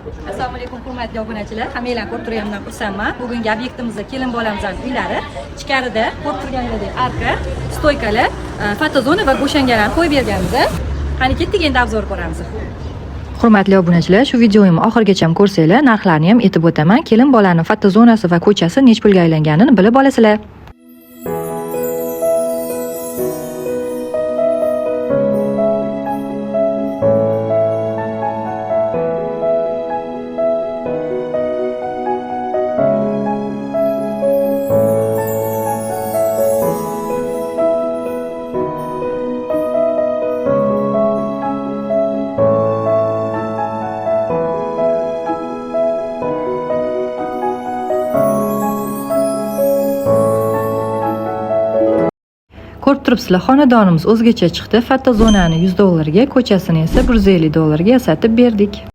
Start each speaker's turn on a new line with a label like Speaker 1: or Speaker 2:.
Speaker 1: Assalomu alaykum hurmatli obunachilar. Hammanglarni ko'rib turganimdan xursandman. Bugungi obyektimizda kelin bolamizning uylari. Ichkarida ko'rib turganingizdek arka, stoykalar, fotozona va bo'shangalarni qo'yib berganmiz. Qani ketdik, endi obzor ko'ramiz. Hurmatli obunachilar, shu videoyimni oxirigacha ko'rsanglar, narxlarni ham aytib o'taman. Kelin bolaning fotozonasi va ko'chasi nech pulga aylanganini bilib olasizlar. Ko'rib turibsizlar, xonadonimiz o'zgacha chiqdi. Fotozonani $100 ga, ko'chasini esa $150 ga yasatib berdik.